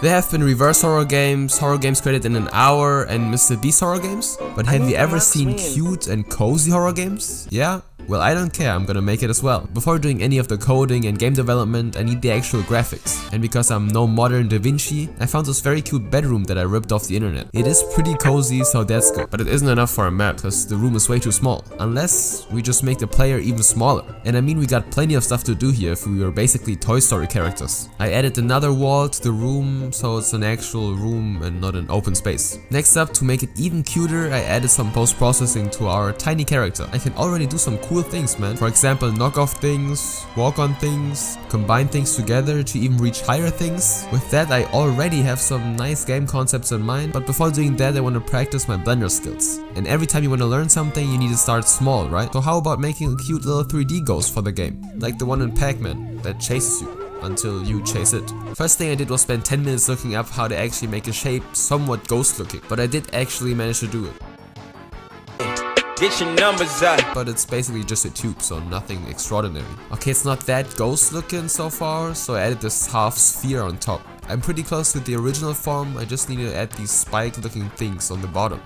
There have been reverse horror games created in an hour, and Mr. Beast horror games. But have you ever seen cute and cozy horror games? Yeah? Well, I don't care, I'm gonna make it as well. Before doing any of the coding and game development, I need the actual graphics. And because I'm no modern Da Vinci, I found this very cute bedroom that I ripped off the internet. It is pretty cozy, so that's good. But it isn't enough for a map, because the room is way too small. Unless we just make the player even smaller. And I mean, we got plenty of stuff to do here if we were basically Toy Story characters. I added another wall to the room, so it's an actual room and not an open space. Next up, to make it even cuter, I added some post-processing to our tiny character. I can already do some cool things, man. For example, knock off things, walk on things, combine things together to even reach higher things. With that, I already have some nice game concepts in mind, but before doing that, I want to practice my Blender skills. And every time you want to learn something, you need to start small, right? So how about making a cute little 3D ghost for the game? Like the one in Pac-Man that chases you until you chase it. First thing I did was spend 10 minutes looking up how to actually make a shape somewhat ghost looking, but I did actually manage to do it. Get your numbers up. But it's basically just a tube, so nothing extraordinary. Okay, it's not that ghost looking so far, so I added this half sphere on top. I'm pretty close to the original form, I just need to add these spike looking things on the bottom.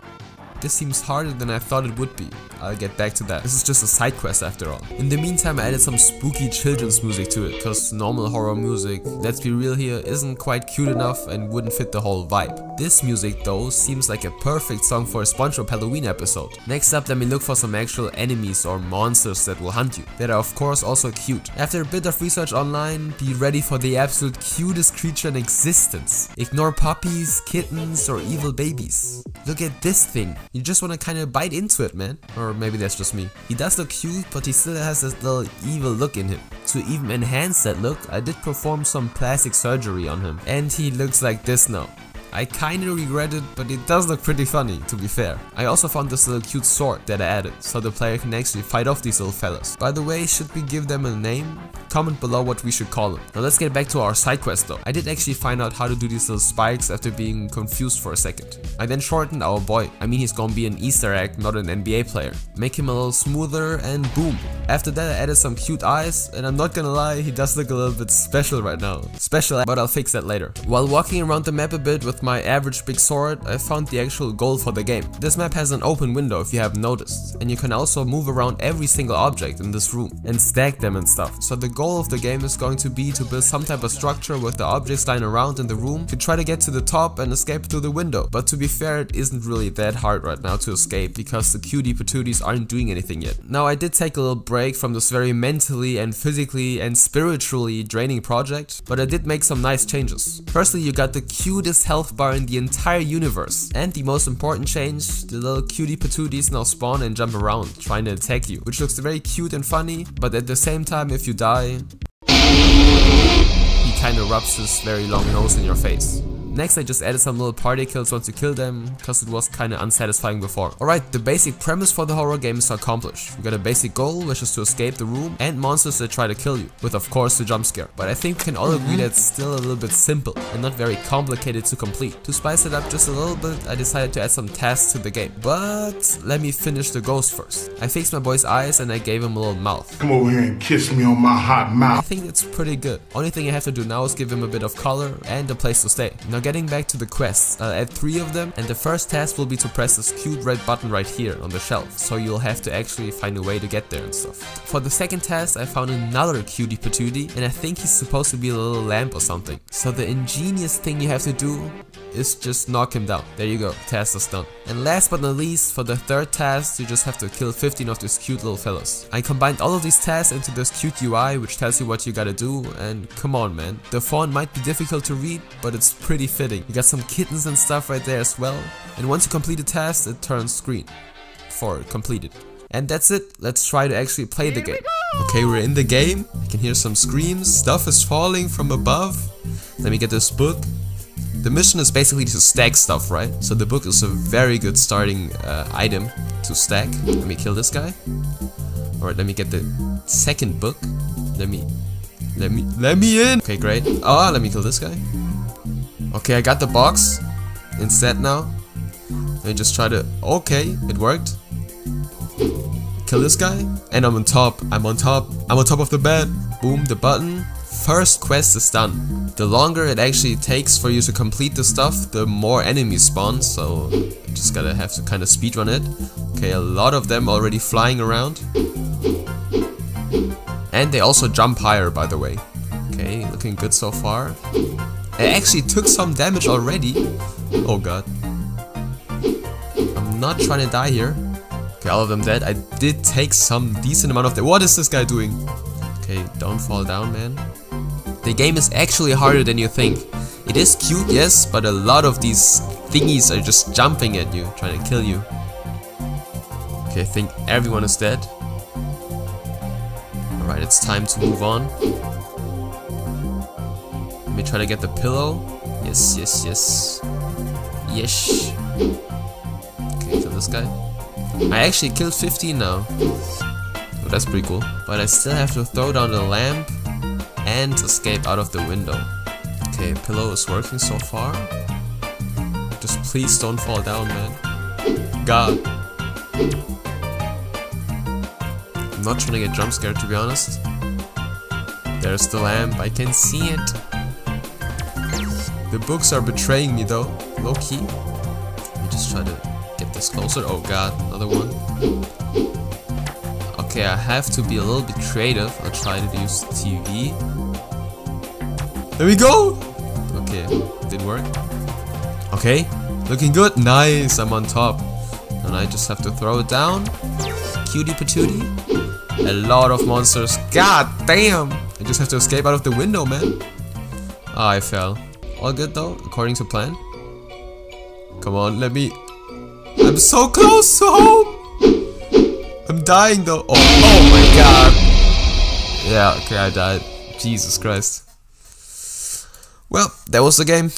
This seems harder than I thought it would be. I'll get back to that. This is just a side quest after all. In the meantime, I added some spooky children's music to it, cause normal horror music, let's be real here, isn't quite cute enough and wouldn't fit the whole vibe. This music though seems like a perfect song for a SpongeBob Halloween episode. Next up, let me look for some actual enemies or monsters that will hunt you, that are of course also cute. After a bit of research online, be ready for the absolute cutest creature in existence. Ignore puppies, kittens or evil babies. Look at this thing. You just want to kind of bite into it, man. Or maybe that's just me. He does look cute, but he still has this little evil look in him. To even enhance that look, I did perform some plastic surgery on him. And he looks like this now. I kinda regret it, but it does look pretty funny, to be fair. I also found this little cute sword that I added, so the player can actually fight off these little fellas. By the way, should we give them a name? Comment below what we should call them. Now let's get back to our side quest though. I did actually find out how to do these little spikes after being confused for a second. I then shortened our boy. I mean, he's gonna be an Easter egg, not an NBA player. Make him a little smoother and boom. After that I added some cute eyes, and I'm not gonna lie, he does look a little bit special right now. Special, but I'll fix that later. While walking around the map a bit with my average big sword, I found the actual goal for the game. This map has an open window if you haven't noticed, and you can also move around every single object in this room and stack them and stuff. So the goal of the game is going to be to build some type of structure with the objects lying around in the room to try to get to the top and escape through the window. But to be fair, it isn't really that hard right now to escape because the cutie patooties aren't doing anything yet. Now I did take a little break from this very mentally and physically and spiritually draining project, but I did make some nice changes. Firstly, you got the cutest health bar in the entire universe, and the most important change, the little cutie patooties now spawn and jump around trying to attack you, which looks very cute and funny, but at the same time if you die, he kinda rubs his very long nose in your face. Next, I just added some little party kills once you kill them, cause it was kinda unsatisfying before. Alright, the basic premise for the horror game is accomplished. We got a basic goal, which is to escape the room, and monsters that try to kill you, with of course the jump scare. But I think we can all agree that it's still a little bit simple, and not very complicated to complete. To spice it up just a little bit, I decided to add some tasks to the game. But let me finish the ghost first. I fixed my boy's eyes and I gave him a little mouth. Come over here and kiss me on my hot mouth. I think it's pretty good. Only thing I have to do now is give him a bit of color and a place to stay. Now getting back to the quests, I'll add 3 of them, and the first task will be to press this cute red button right here on the shelf, so you'll have to actually find a way to get there and stuff. For the second task, I found another cutie patootie, and I think he's supposed to be a little lamp or something. So the ingenious thing you have to do is just knock him down. There you go, task is done. And last but not least, for the third task, you just have to kill 15 of these cute little fellas. I combined all of these tasks into this cute UI, which tells you what you gotta do, and come on man, the font might be difficult to read, but it's pretty fitting. You got some kittens and stuff right there as well, and once you complete a task, it turns green for completed. And that's it, let's try to actually play the game. Okay, we're in the game, you can hear some screams, stuff is falling from above. Let me get this book. The mission is basically to stack stuff, right? So the book is a very good starting item to stack. Let me kill this guy. Alright, let me get the second book. Let me in! Okay, great. Oh, let me kill this guy. Okay, I got the box instead now. Let me just try to... Okay, it worked. Kill this guy. And I'm on top. I'm on top of the bed. Boom, the button. first quest is done. The longer it actually takes for you to complete the stuff, the more enemies spawn, so you just have to kind of speedrun it. Okay, a lot of them already flying around. And they also jump higher, by the way. Okay, looking good so far. I actually took some damage already. Oh god. I'm not trying to die here. Okay, all of them dead. I did take some decent amount of damage. What is this guy doing? Okay, don't fall down, man. The game is actually harder than you think. It is cute, yes, but a lot of these thingies are just jumping at you, trying to kill you. Okay, I think everyone is dead. Alright, it's time to move on. Let me try to get the pillow. Yes, yes, yes. Yes. Okay, so this guy. I actually killed 15 now. Oh, that's pretty cool. But I still have to throw down the lamp and escape out of the window. Okay, pillow is working so far. Just please don't fall down, man. God. I'm not trying to get jump scared, to be honest. There's the lamp, I can see it. The books are betraying me though, low key. Let me just try to get this closer. Oh god, another one. Okay, I have to be a little bit creative. I'll try to use TV. There we go! Okay, didn't work. Okay, looking good. Nice, I'm on top. And I just have to throw it down. Cutie patootie. A lot of monsters. God damn! I just have to escape out of the window, man. Ah, I fell. All good though, according to plan. Come on, let me... I'm so close to home! I'm dying though. Oh my god. Yeah, okay, I died. Jesus Christ. Well, that was the game.